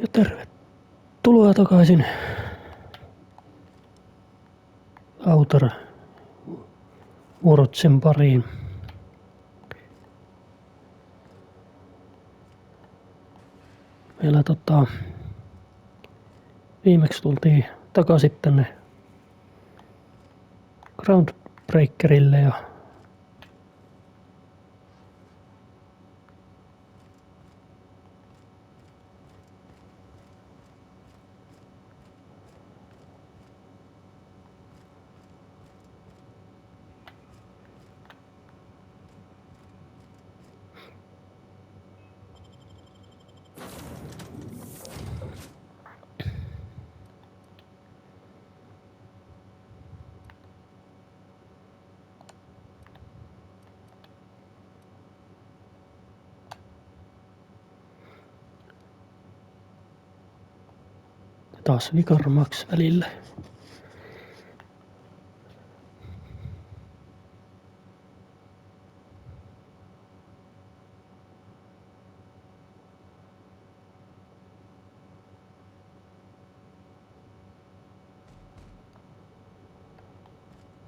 Ja tervetuloa takaisin Outer Worldsin pariin. Meillä viimeksi tultiin takaisin tänne Groundbreakerille ja taas Vicar Max välillä.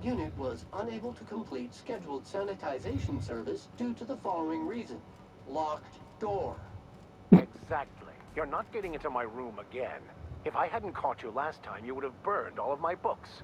Unit was unable to complete scheduled sanitization service due to the following reason. Locked door. Exactly. You're not getting into my room again. If I hadn't caught you last time, you would have burned all of my books.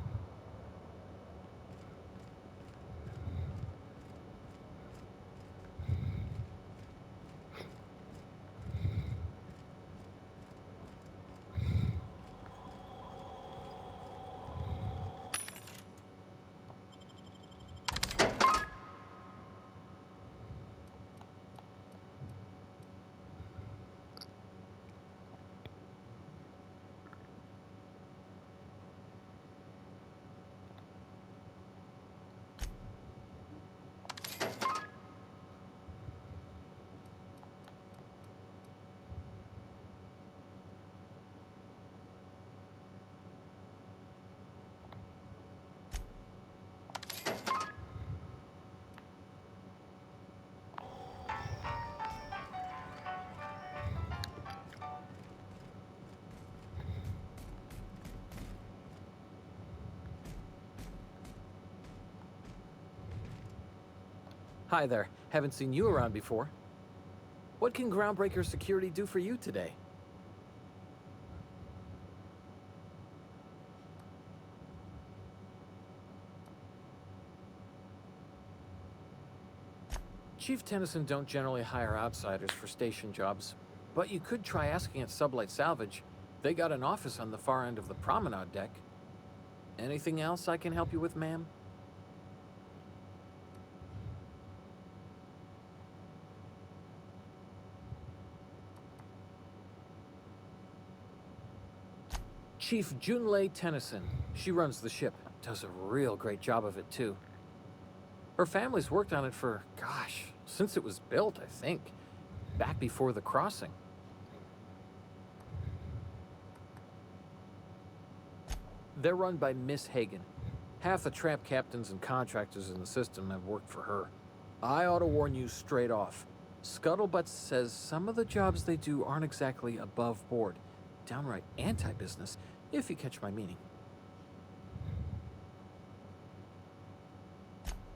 Hi there. Haven't seen you around before. What can Groundbreaker Security do for you today? Chief Tennyson don't generally hire outsiders for station jobs, but you could try asking at Sublight Salvage. They got an office on the far end of the promenade deck. Anything else I can help you with, ma'am? Chief Junlei Tennyson. She runs the ship. Does a real great job of it, too. Her family's worked on it for, gosh, since it was built, I think. Back before the crossing. They're run by Miss Hagen. Half the tramp captains and contractors in the system have worked for her. I ought to warn you straight off. Scuttlebutt says some of the jobs they do aren't exactly above board. Downright anti-business, if you catch my meaning.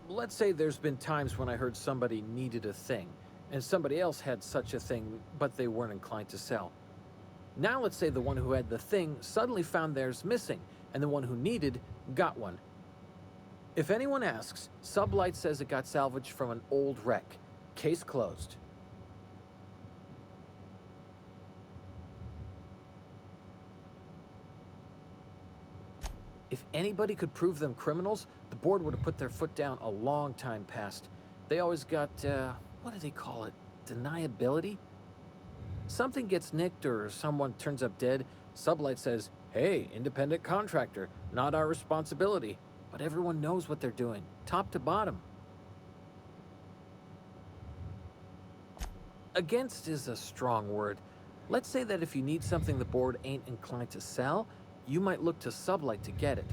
Let's say there's been times when I heard somebody needed a thing, and somebody else had such a thing, but they weren't inclined to sell. Now let's say the one who had the thing suddenly found theirs missing, and the one who needed got one. If anyone asks, Sublight says it got salvaged from an old wreck. Case closed. If anybody could prove them criminals, the board would have put their foot down a long time past. They always got, what do they call it? Deniability? Something gets nicked or someone turns up dead, Sublight says, hey, independent contractor, not our responsibility. But everyone knows what they're doing, top to bottom. Against is a strong word. Let's say that if you need something the board ain't inclined to sell, you might look to Sublight to get it.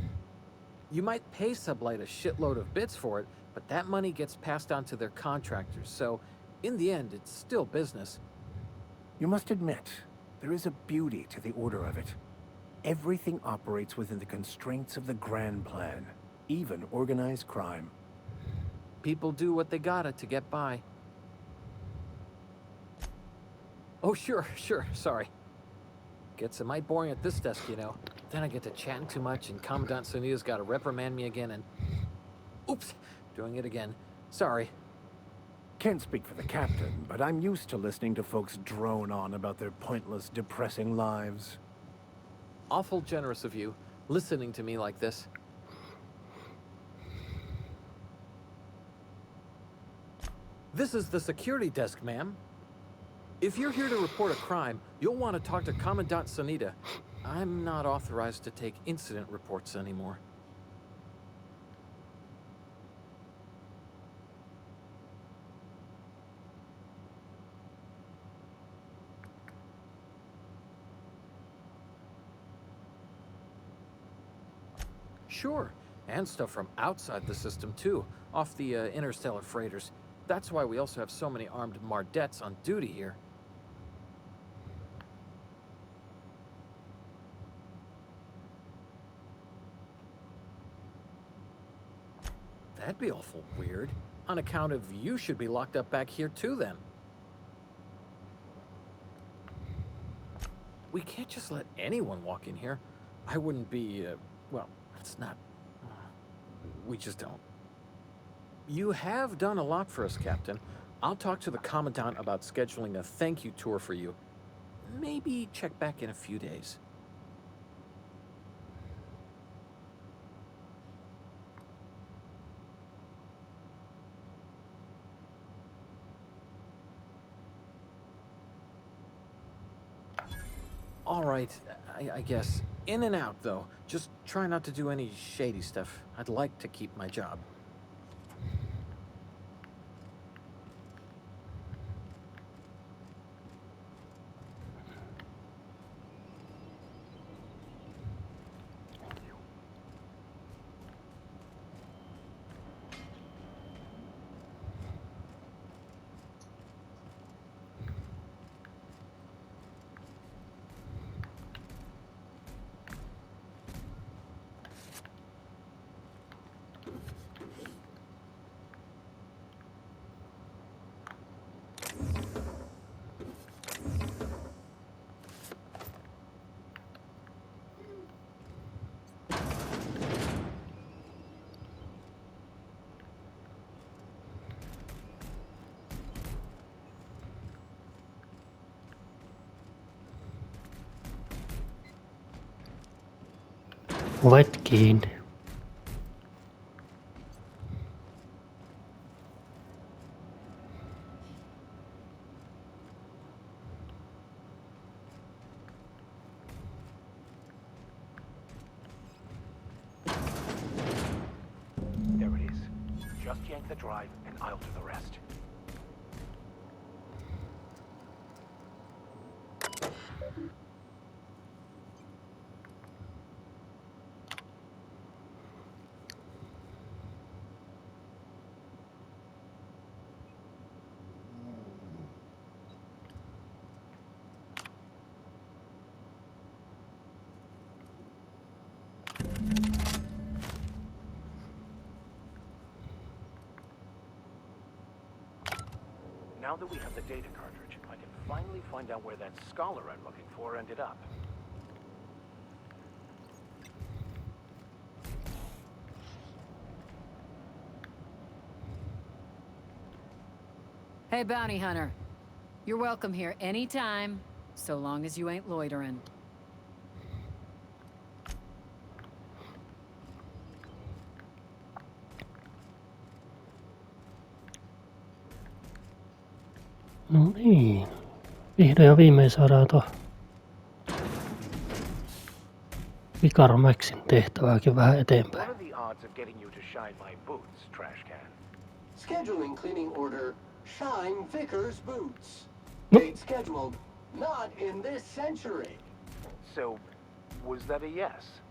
You might pay Sublight a shitload of bits for it, but that money gets passed on to their contractors, so in the end, it's still business. You must admit, There is a beauty to the order of it. Everything operates within the constraints of the grand plan, even organized crime. People do what they gotta to get by. Oh, sure, sorry. Gets a mite boring at this desk, you know. Then I get to chatting too much and Commandant Sonia's gotta reprimand me again and... Oops, doing it again. Sorry. Can't speak for the captain, but I'm used to listening to folks drone on about their pointless, depressing lives. Awful generous of you, listening to me like this. This is the security desk, ma'am. If you're here to report a crime, you'll want to talk to Commandant Sonita. I'm not authorized to take incident reports anymore. Sure, and stuff from outside the system too, off the interstellar freighters. That's why we also have so many armed Mardettes on duty here. That'd be awful weird. On account of you should be locked up back here too then. We can't just let anyone walk in here. I wouldn't be, well, it's not... we just don't. You have done a lot for us, Captain. I'll talk to the Commandant about scheduling a thank you tour for you. Maybe check back in a few days. All right, I guess. In and out, though. Just try not to do any shady stuff. I'd like to keep my job. Ovet kiinni. There it is. Just yank the drive and I'll do the rest. Now that we have the data cartridge, I can finally find out where that scholar I'm looking for ended up. Hey, bounty hunter. You're welcome here anytime, so long as you ain't loitering. No niin. Vihdoin ja viimein saadaan tuo Vicar Maxin tehtävääkin vähän eteenpäin. What are the odds of getting you to shine my boots, trash can? Scheduling cleaning order, shine Vicar's boots. Nope. Date scheduled, not in this century. So, was that a yes?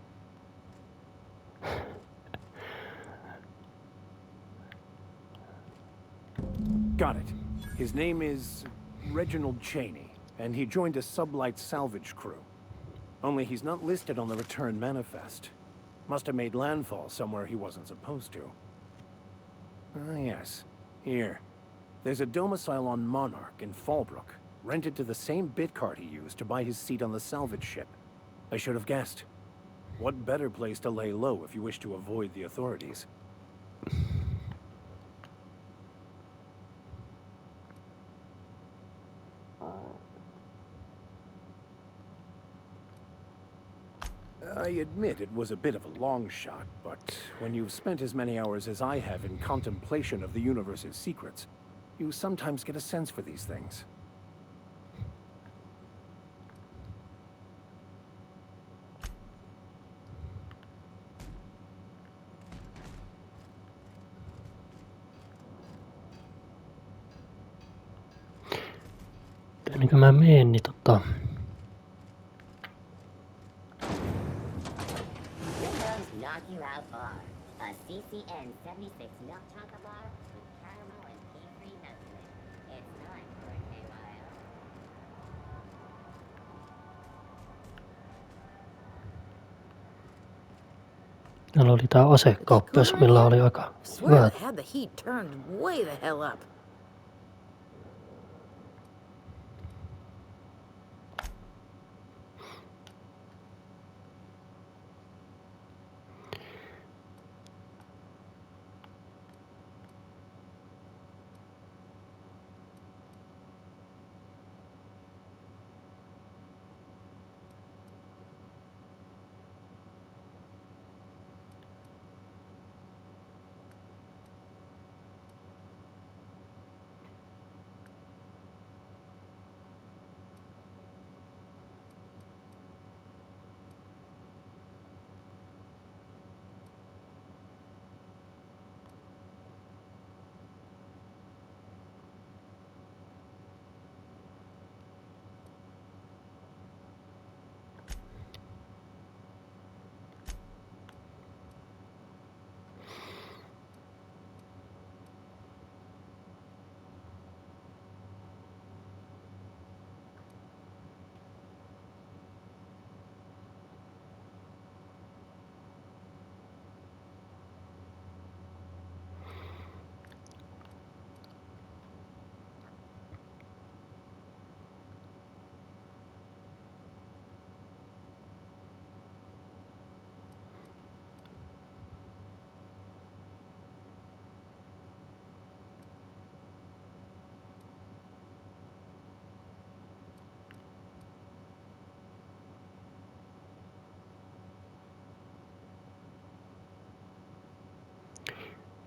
Got it. His name is Reginald Cheney, and he joined a sublight salvage crew. Only he's not listed on the return manifest. Must have made landfall somewhere he wasn't supposed to. Ah, yes. Here. There's a domicile on Monarch in Fallbrook, rented to the same bit card he used to buy his seat on the salvage ship. I should have guessed. What better place to lay low if you wish to avoid the authorities? I admit it was a bit of a long shot, but when you've spent as many hours as I have in contemplation of the universe's secrets, you sometimes get a sense for these things. Ennen kuin mä meen, niin Knock you out bar. A CCN 76 milk chocolate bar with caramel and pea-free nuts in it. It's time for a KYL. täällä oli tää asekauppias, millä oli aika Swear hyvät. they had the heat turned way the hell up.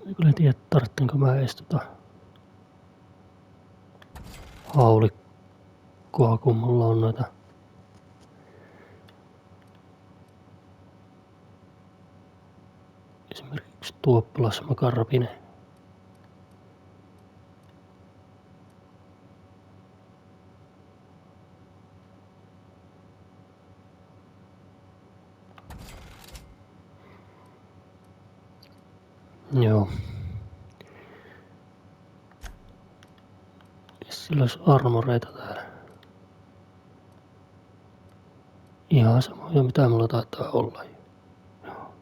En kyllä tiedä, tarvitsenko mä edes haulikkoa, kun mulla on noita esimerkiksi tuo plasmakarpine. Joo. Sillä olisi armoreita täällä. Ihan samoja mitä mulla taitaa olla. Joo.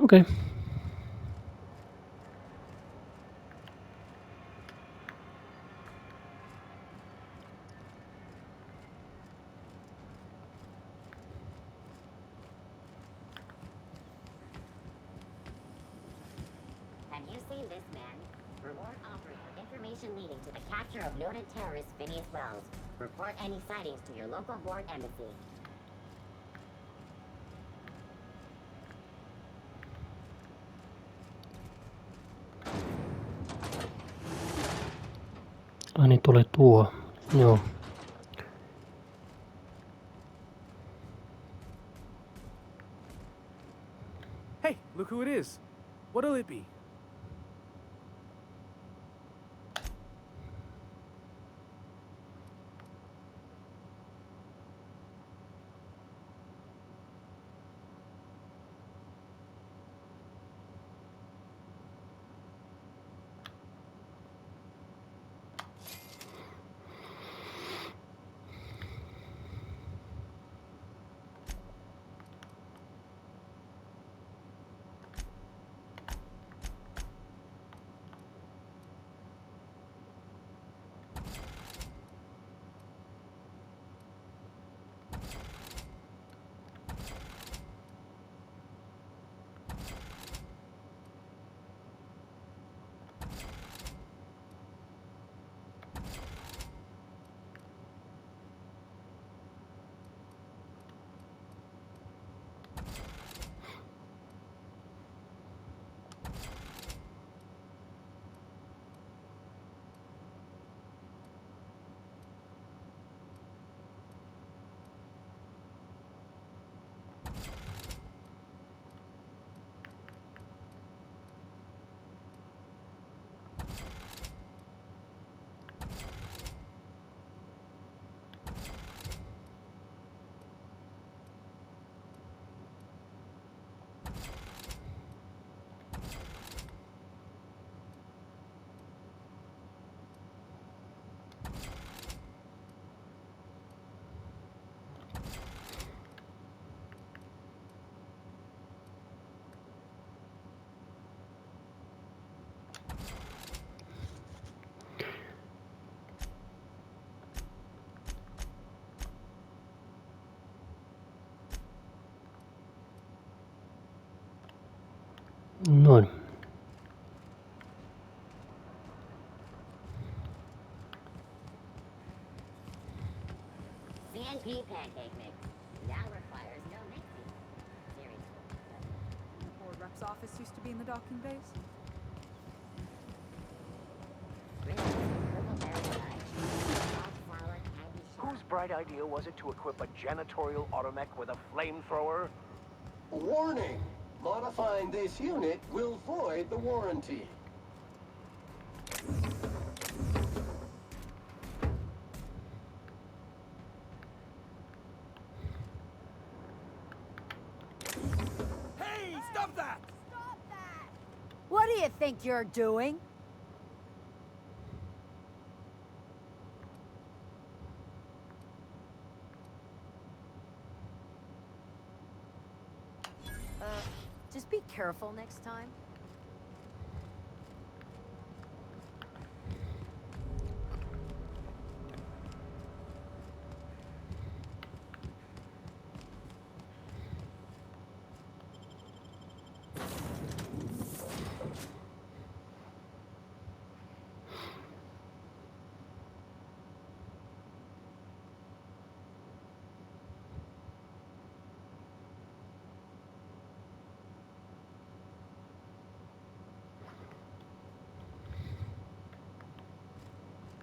Okei. Have you seen this man? Reward offered for information leading to the capture of noted terrorist Phineas Wells. Report any sightings to your local board embassy. Ai niin, tuli tuo. Joo. Hey, look who it is. What'll it be? Noin. CNP pancake mix now requires no mixing. Seriously. The board rep's office used to be in the docking bays. Whose bright idea was it to equip a janitorial automech with a flamethrower? Warning! Modifying this unit will void the warranty. Hey, stop that! What do you think you're doing? Just be careful next time.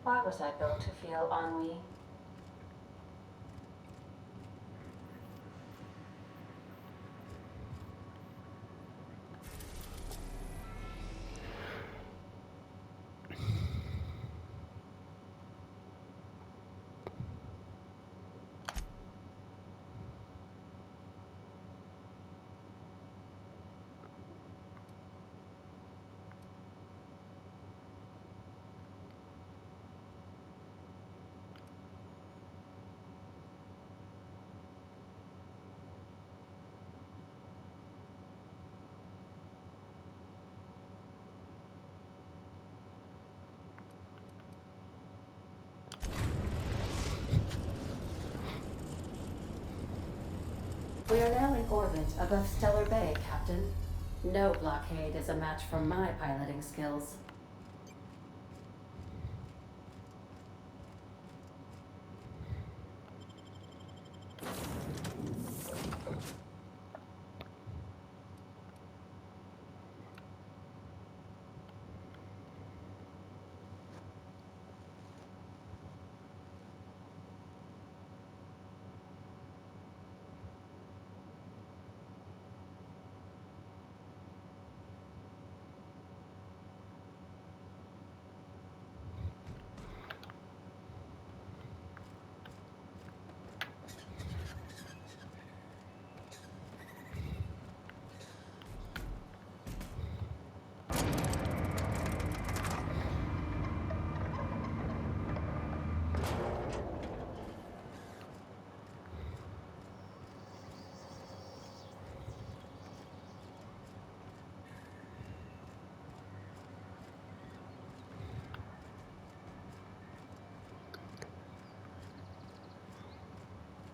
Why was I built to feel ennui? We are now in orbit above Stellar Bay, Captain. No blockade is a match for my piloting skills.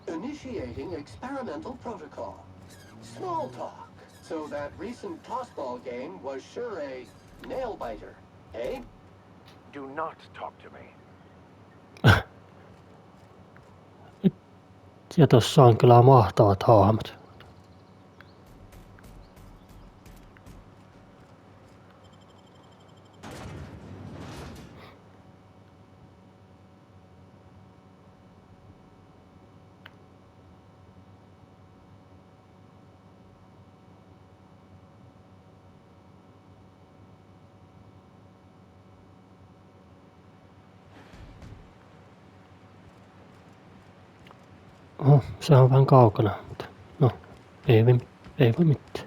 Initiating experimental protocol. Small talk. So that recent tossball game was sure a nail-biter, eh? Do not talk to me. Ja tossa on kyllä mahtavat hahmot. Oho, se on vähän kaukana, mutta no, ei voi mitään.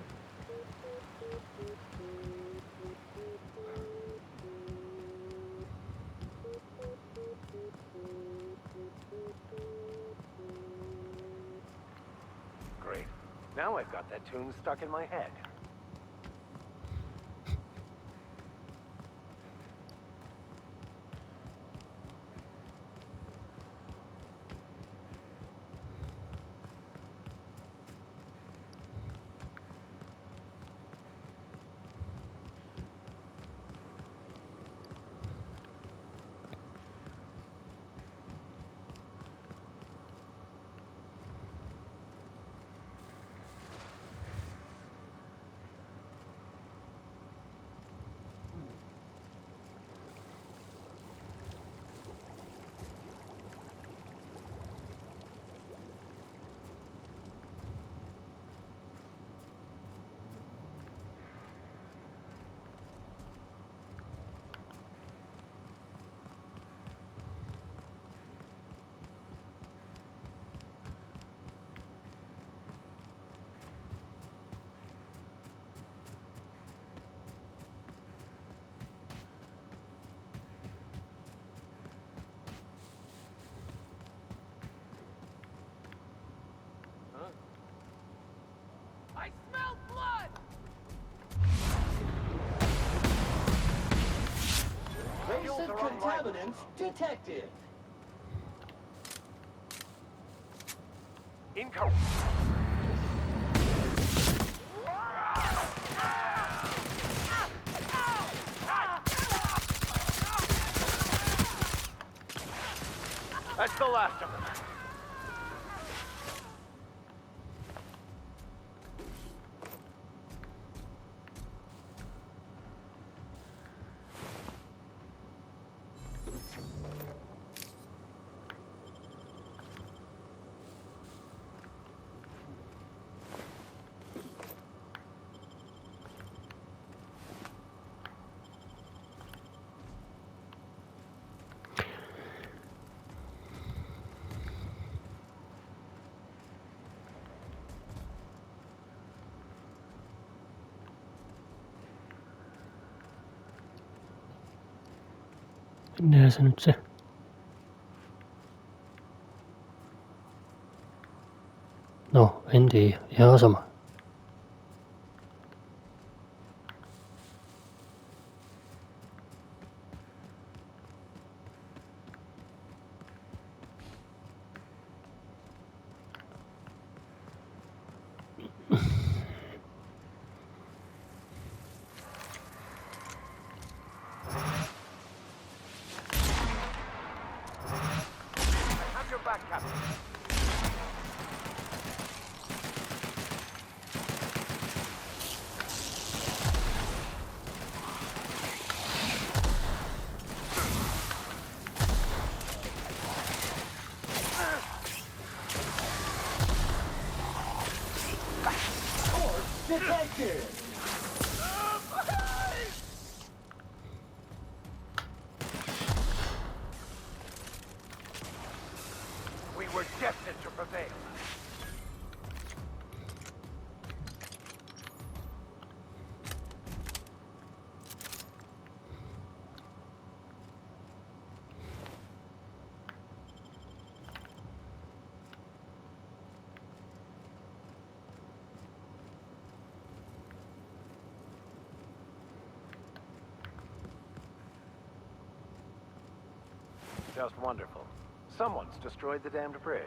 Great. Now I've got that tune stuck in my head. Massive contaminants detected. Income. That's the last of them. Minnehän se nyt se? No, en tiedä. Ihan sama. Have your back, Captain. Detected. We were destined to prevail. Just wonderful. Someone's destroyed the damned bridge.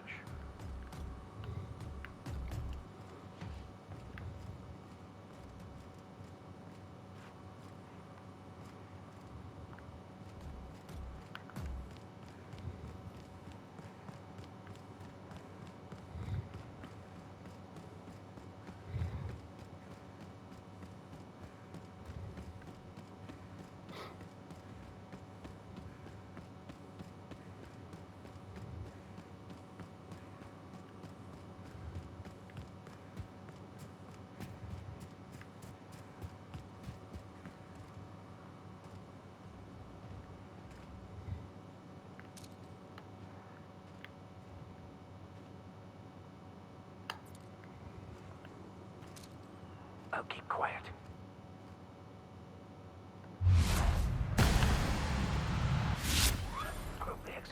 I'll keep quiet.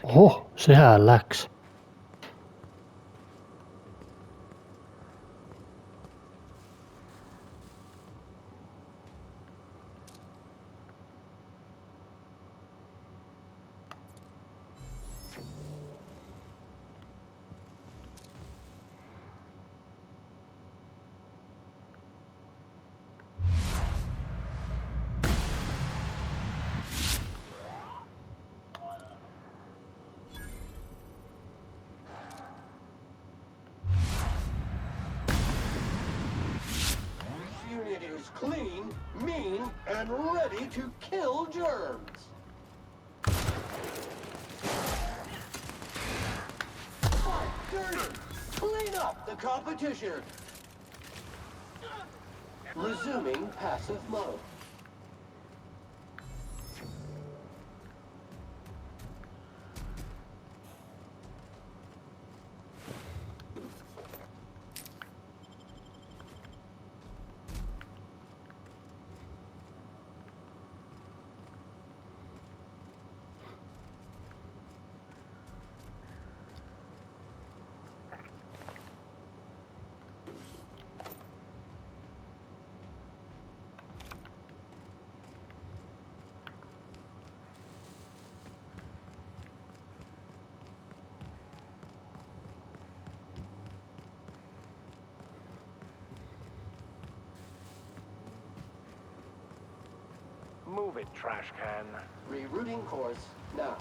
Oho, sehän läks. Unit is clean, mean, and ready to kill germs. Fight dirty. Clean up the competition. Resuming passive mode. Move it, trash can. Rerouting course now.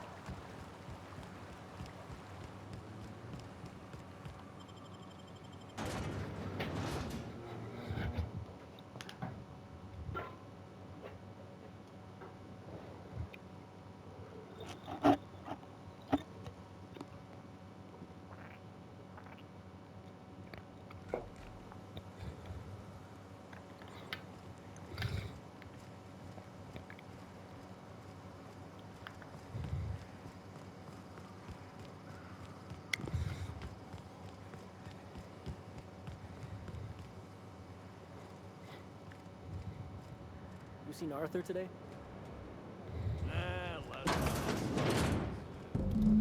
You seen Arthur today?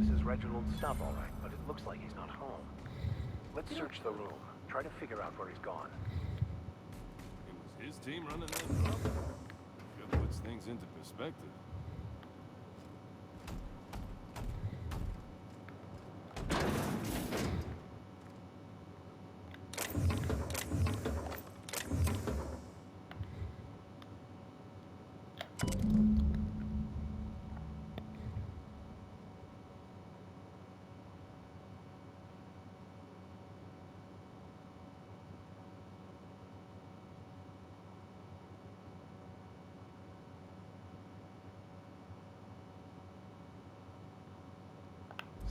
This is Reginald's stuff, all right, but it looks like he's not home. Let's search the room. Try to figure out where he's gone. It was his team running that drop. Sure puts things into perspective.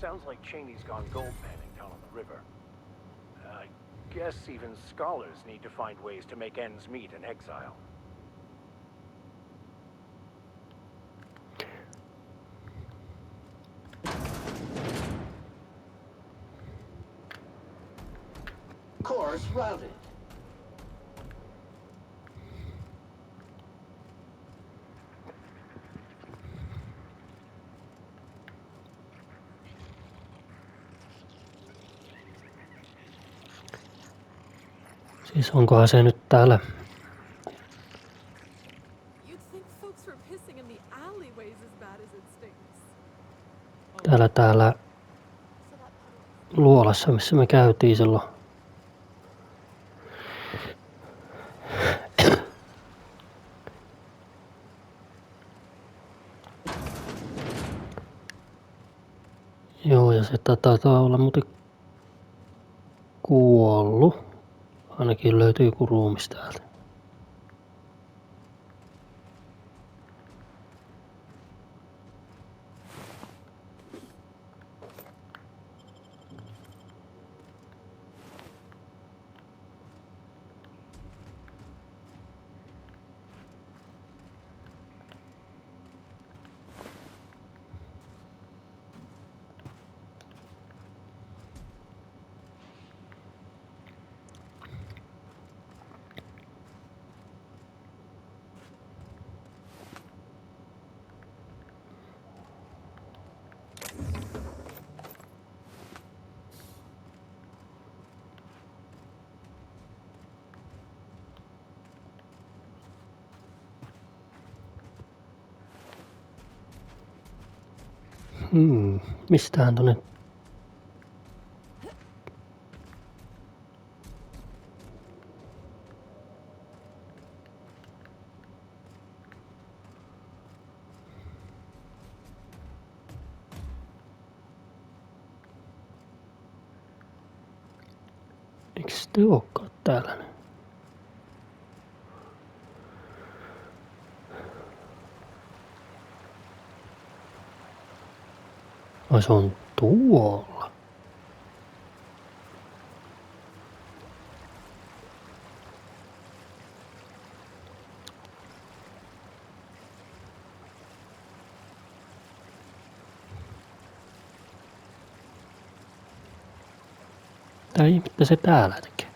Sounds like Cheney's gone gold panning down on the river. I guess even scholars need to find ways to make ends meet in exile. Course routed. Siis onkohan se nyt täällä? You'd think folks were pissing in the alleyways as bad as it stinks. Täällä luolassa, missä me käytiin silloin. Joo, ja se taitaa olla muuten kuollut. Ainakin löytyy joku ruumis täältä. Mistähän tonne? Eiks te ookaan täällä? Ai se on tuolla. Mitä ihmettä se täällä tekee?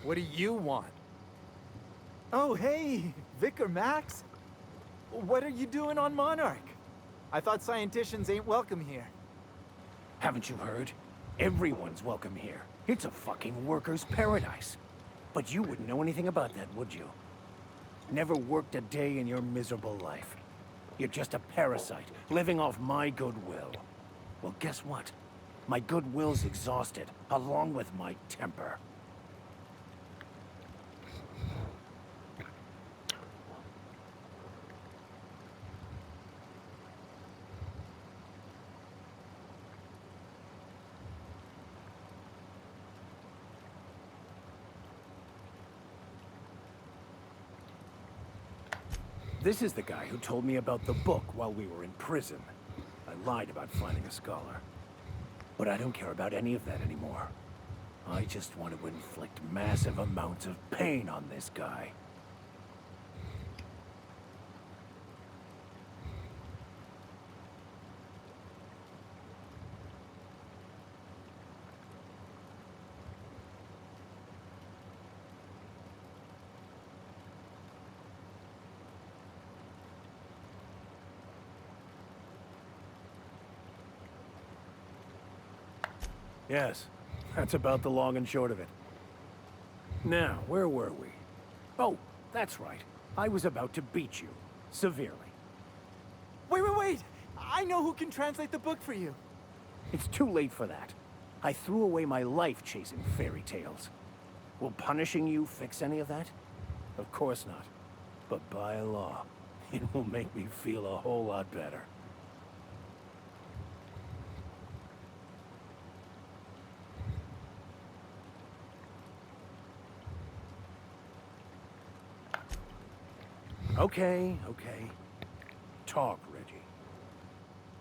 What do you want? Oh, hey, Vicar Max. What are you doing on Monarch? I thought scienticians ain't welcome here. Haven't you heard? Everyone's welcome here. It's a fucking worker's paradise. But you wouldn't know anything about that, would you? Never worked a day in your miserable life. You're just a parasite, living off my goodwill. Well, guess what? My goodwill's exhausted, along with my temper. This is the guy who told me about the book while we were in prison. I lied about finding a scholar. But I don't care about any of that anymore. I just want to inflict massive amounts of pain on this guy. Yes, that's about the long and short of it. Now, where were we? Oh, that's right. I was about to beat you. Severely. Wait! I know who can translate the book for you. It's too late for that. I threw away my life chasing fairy tales. Will punishing you fix any of that? Of course not. But by law, it will make me feel a whole lot better. Okay. Talk, Reggie.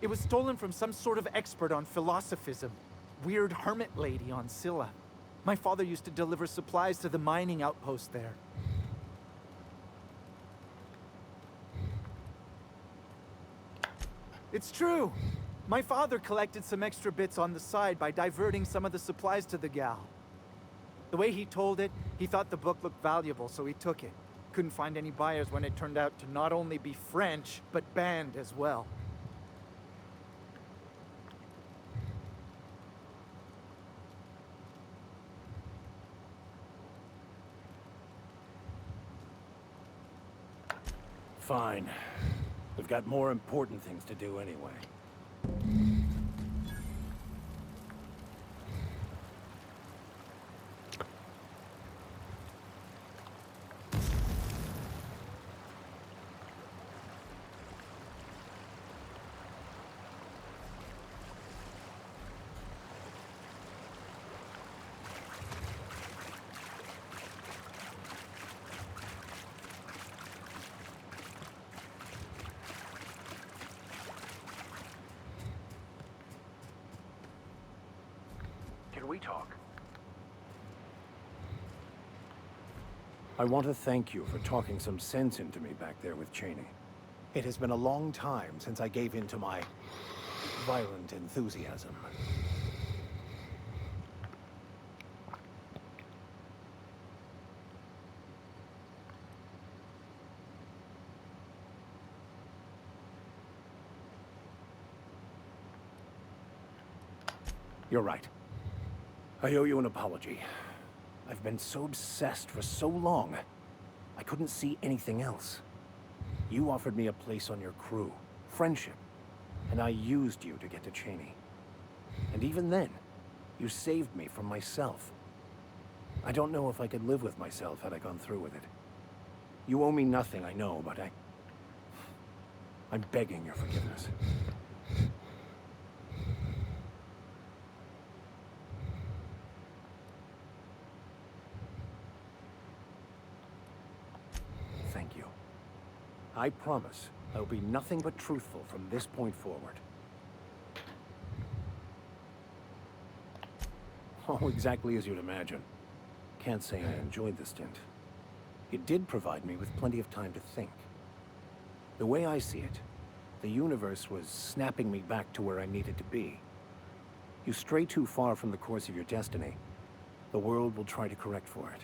It was stolen from some sort of expert on philosophism. Weird hermit lady on Scylla. My father used to deliver supplies to the mining outpost there. It's true! My father collected some extra bits on the side by diverting some of the supplies to the gal. The way he told it, he thought the book looked valuable, so he took it. Couldn't find any buyers when it turned out to not only be French, but banned as well. Fine. We've got more important things to do anyway. Can we talk? I want to thank you for talking some sense into me back there with Cheney. It has been a long time since I gave in to my violent enthusiasm. You're right. I owe you an apology. I've been so obsessed for so long, I couldn't see anything else. You offered me a place on your crew, friendship, and I used you to get to Cheney. And even then, you saved me from myself. I don't know if I could live with myself had I gone through with it. You owe me nothing, I know, but I'm begging your forgiveness. Thank you. I promise I will be nothing but truthful from this point forward. Oh, exactly as you'd imagine. Can't say I enjoyed the stint. It did provide me with plenty of time to think. The way I see it, the universe was snapping me back to where I needed to be. You stray too far from the course of your destiny, the world will try to correct for it.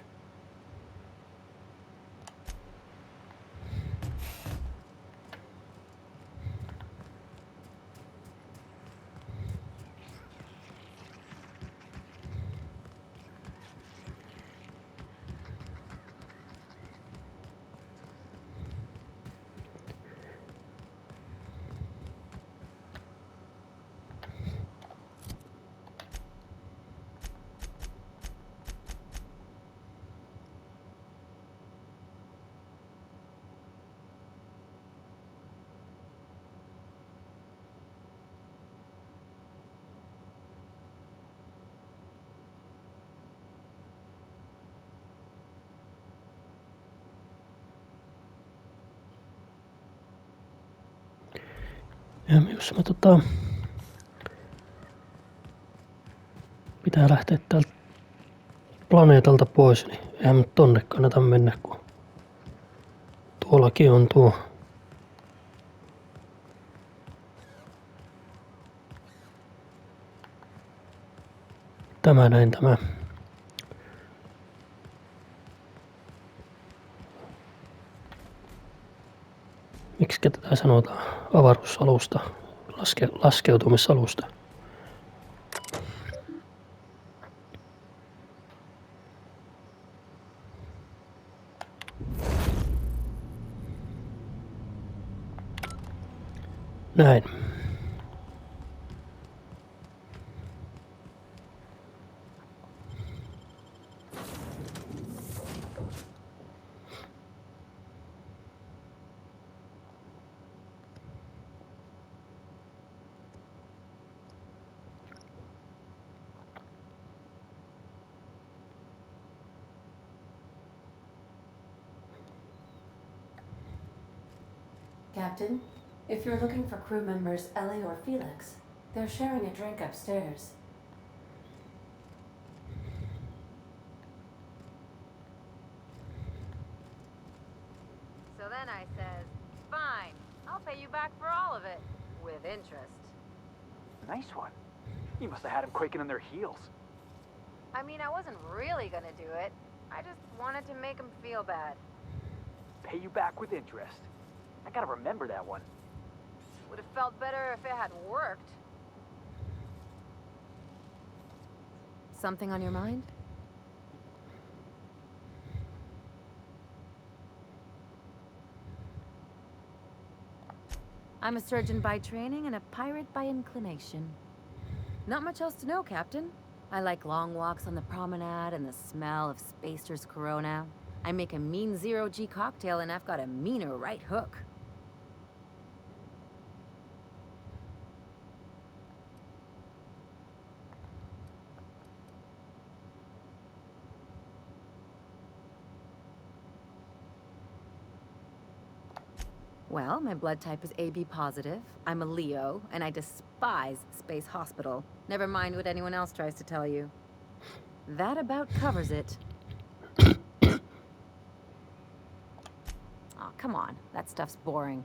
Ja jos mä pitää lähteä täältä planeetalta pois, niin eihän nyt tonne kannata mennä, kun tuollakin on tuo tämä miksikä tätä sanotaan, avaruusalusta, laskeutumisalusta. Näin. Captain, if you're looking for crew members Ellie or Felix, they're sharing a drink upstairs. So then I says, fine, I'll pay you back for all of it, with interest. Nice one. You must have had them quaking in their heels. I mean, I wasn't really gonna do it. I just wanted to make him feel bad. Pay you back with interest. I gotta remember that one. Would have felt better if it had worked. Something on your mind? I'm a surgeon by training and a pirate by inclination. Not much else to know, Captain. I like long walks on the promenade and the smell of Spacer's Corona. I make a mean zero-G cocktail and I've got a meaner right hook. Well, my blood type is AB positive. I'm a Leo, and I despise Space Hospital. Never mind what anyone else tries to tell you. That about covers it. Aw, come on. That stuff's boring.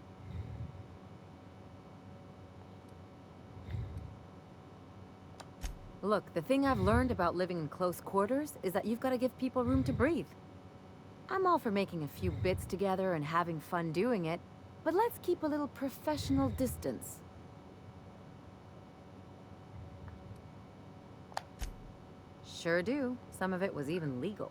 Look, the thing I've learned about living in close quarters is that you've got to give people room to breathe. I'm all for making a few bits together and having fun doing it, but let's keep a little professional distance. Sure do. Some of it was even legal.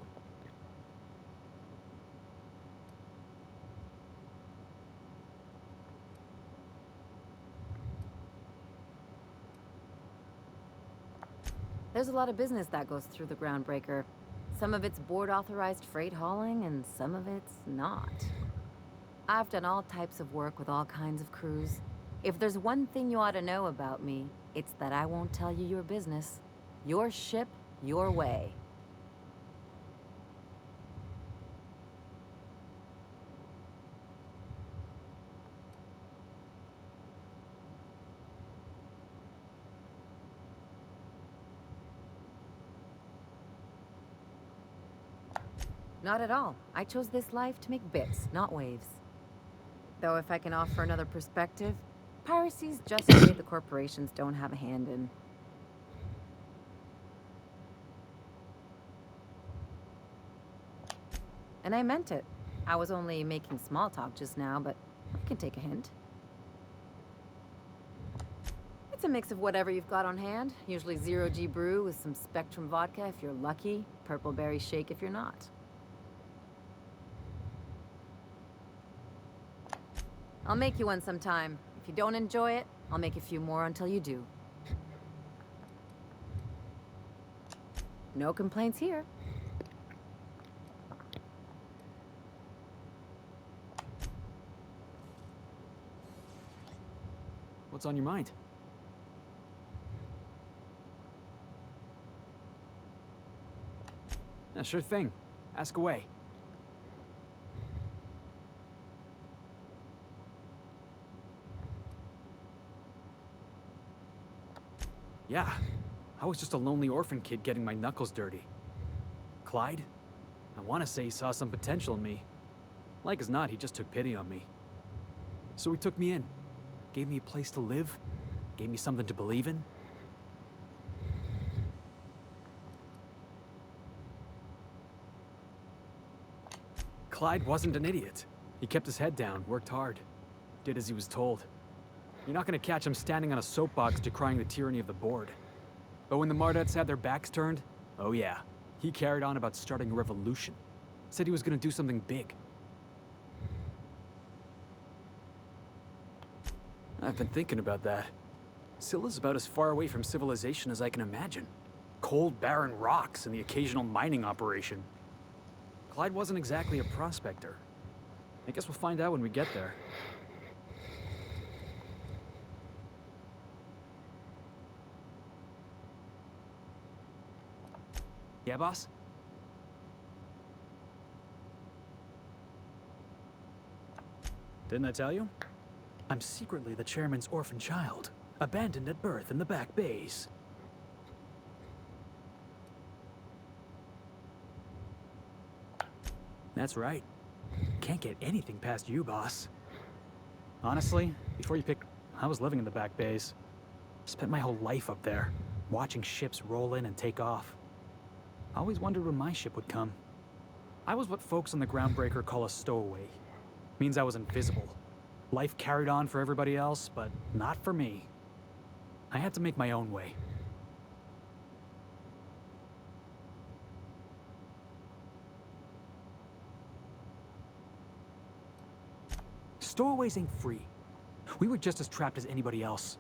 There's a lot of business that goes through the Groundbreaker. Some of it's board-authorized freight hauling, and some of it's not. I've done all types of work with all kinds of crews. If there's one thing you ought to know about me, it's that I won't tell you your business. Your ship, your way. Not at all. I chose this life to make bits, not waves. Though if I can offer another perspective, piracy's just a way the corporations don't have a hand in. And I meant it. I was only making small talk just now, but I can take a hint. It's a mix of whatever you've got on hand. Usually zero-G brew with some Spectrum vodka if you're lucky, purple berry shake if you're not. I'll make you one sometime. If you don't enjoy it, I'll make a few more until you do. No complaints here. What's on your mind? Yeah, sure thing. Ask away. Yeah, I was just a lonely orphan kid getting my knuckles dirty. Clyde? I want to say he saw some potential in me. Like as not, he just took pity on me. So he took me in, gave me a place to live, gave me something to believe in. Clyde wasn't an idiot. He kept his head down, worked hard, did as he was told. You're not gonna catch him standing on a soapbox decrying the tyranny of the board. But when the Mardettes had their backs turned, oh yeah, he carried on about starting a revolution. Said he was gonna do something big. I've been thinking about that. Scylla's about as far away from civilization as I can imagine. Cold, barren rocks and the occasional mining operation. Clyde wasn't exactly a prospector. I guess we'll find out when we get there. Yeah, boss? Didn't I tell you? I'm secretly the chairman's orphan child, abandoned at birth in the back bays. That's right. Can't get anything past you, boss. Honestly, before you picked, I was living in the back bays. Spent my whole life up there, watching ships roll in and take off. I always wondered when my ship would come. I was what folks on the Groundbreaker call a stowaway. Means I was invisible. Life carried on for everybody else, but not for me. I had to make my own way. Stowaways ain't free. We were just as trapped as anybody else.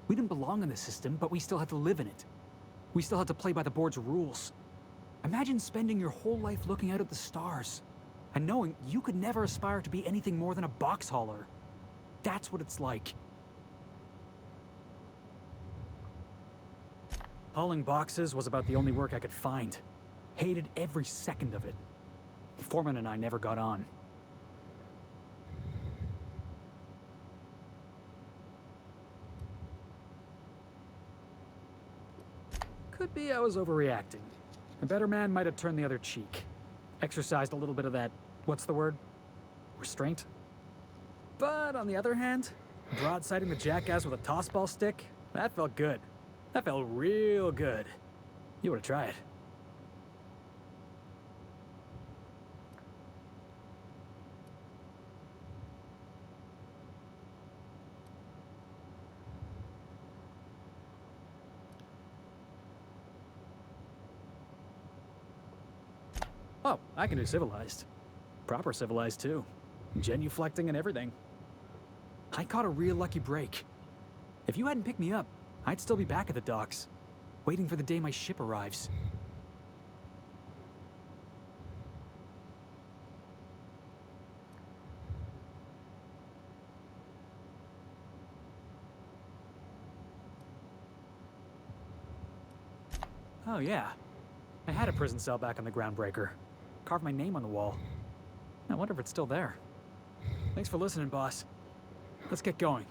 We didn't belong in the system, but we still had to live in it. We still had to play by the board's rules. Imagine spending your whole life looking out at the stars, and knowing you could never aspire to be anything more than a box hauler. That's what it's like. Hauling boxes was about the only work I could find. Hated every second of it. Foreman and I never got on. Could be I was overreacting. A better man might have turned the other cheek. Exercised a little bit of that, what's the word? Restraint? But on the other hand, broadsiding the jackass with a tossball stick, that felt good. That felt real good. You ought to try it. Oh, I can do civilized. Proper civilized, too. Genuflecting and everything. I caught a real lucky break. If you hadn't picked me up, I'd still be back at the docks, waiting for the day my ship arrives. Oh yeah, I had a prison cell back on the Groundbreaker. Carved my name on the wall. I wonder if it's still there. Thanks for listening, boss. Let's get going.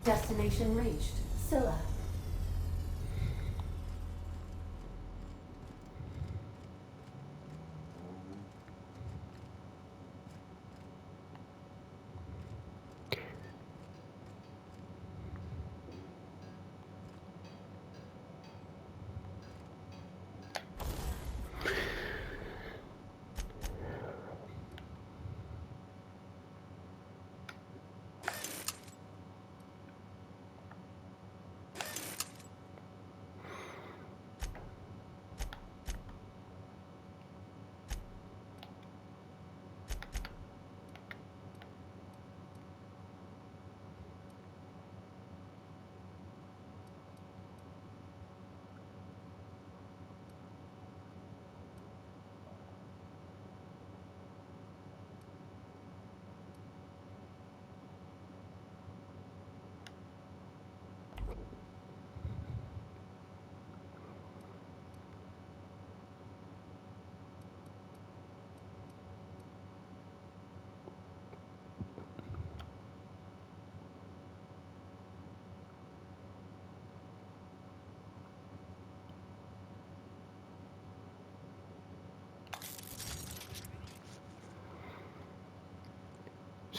Destination reached. Scylla.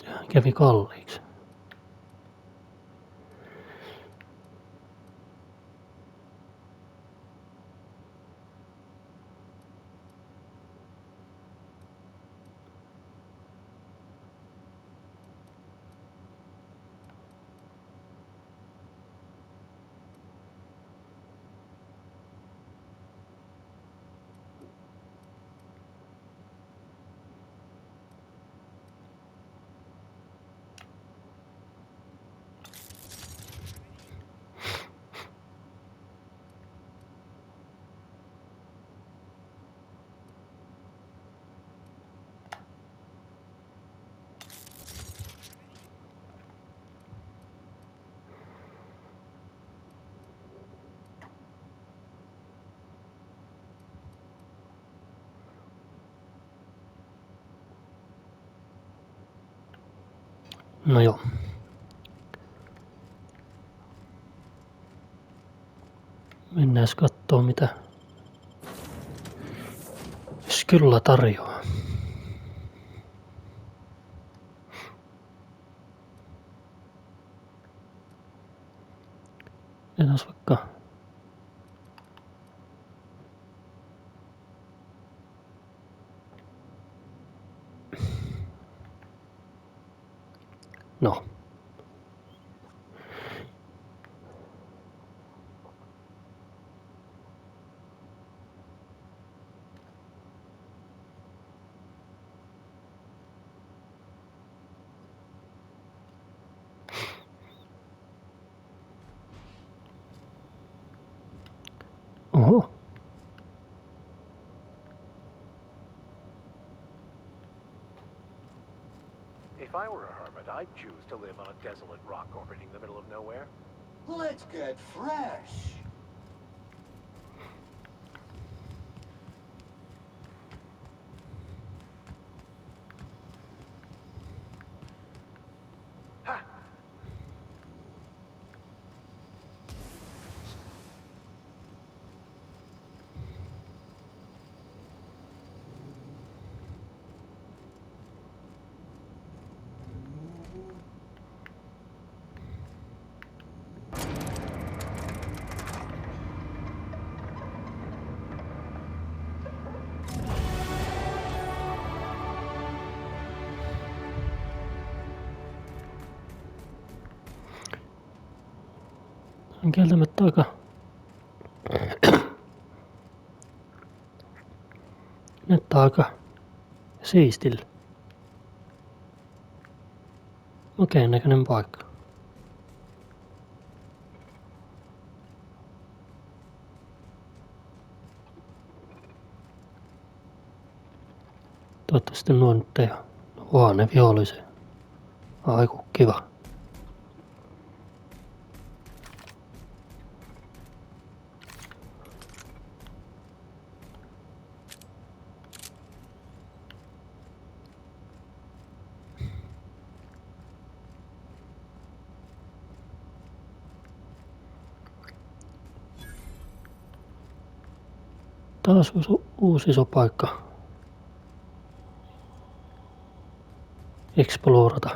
Sehän kävi kalliiksi. No joo. Mennääs kattoo mitä Scylla tarjoaa. Entäs vaikka no. Oho. If I were a hermit, I'd choose to live on a desolate rock orbiting the middle of nowhere. Let's get fresh. On kieltämättä aika näyttää aika siistille. Makeen näköinen paikka. Toivottavasti nuo nyt ei ole ne vihollisia. Aiku kiva. Taas uusi iso paikka explorata.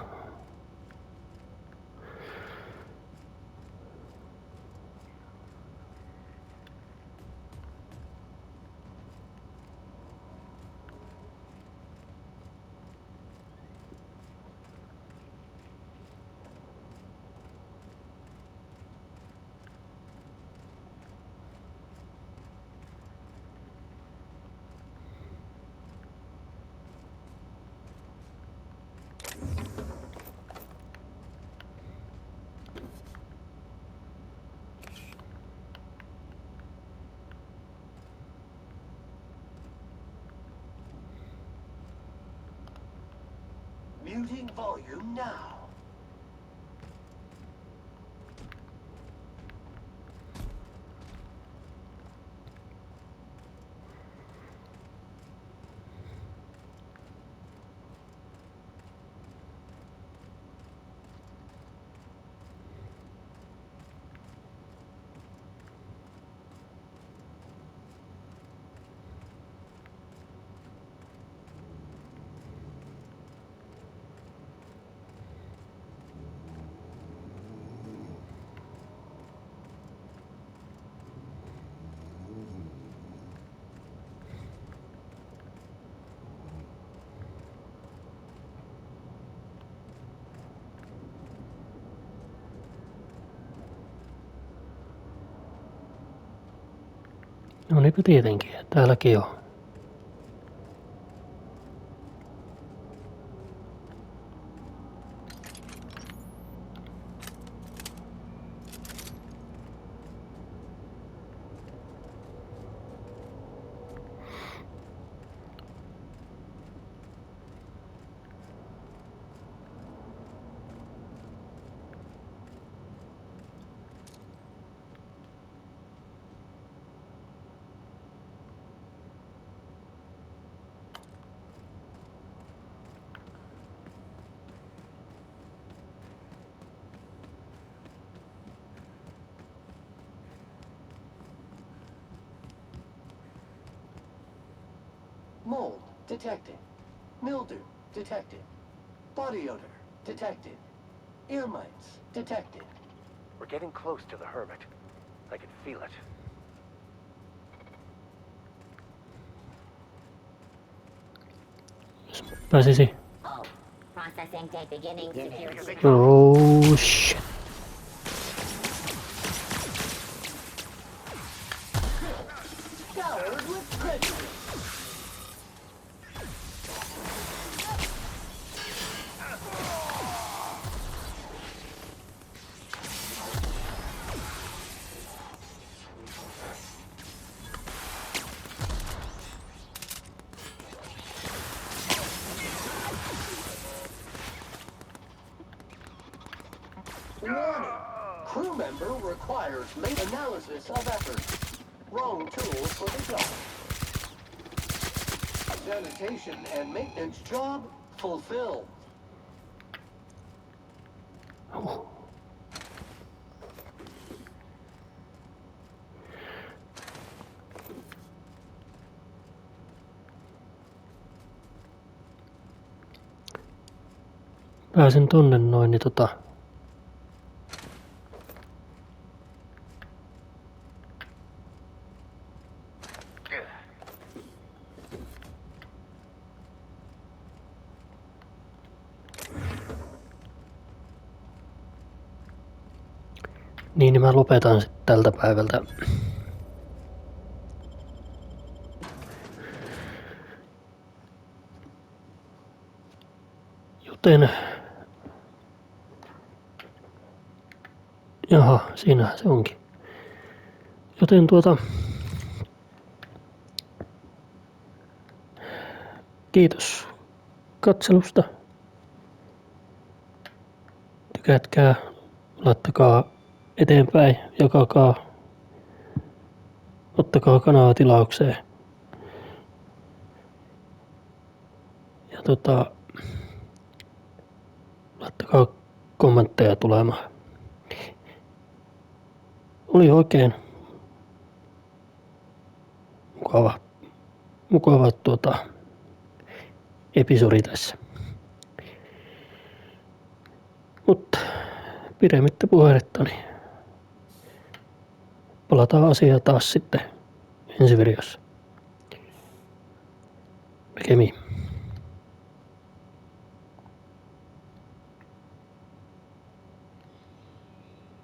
Muting volume now. No niinpä tietenkin, täälläkin on. Mold detected. Mildew detected. Body odor detected. Ear mites detected. We're getting close to the hermit. I can feel it. Pääsisi. Oh, processing date beginning. Security. Oh shit. Scoured with prejudice. Warning. Crew member requires late analysis of effort. Wrong tools for the job. Sanitation and maintenance job fulfilled. Pääsen tonne noin, niin niin mä lopetan sitten tältä päivältä. Joten jaha, siinähän se onkin. Joten kiitos katselusta. Tykätkää, laittakaa eteenpäin, jakakaa, ottakaa kanava tilaukseen. Ja laittakaa kommentteja tulemaan. Oli oikein mukava episodi tässä. Mutta pidemmittä puhetta, niin palataan asiaan taas sitten ensi videossa. Näkemiin.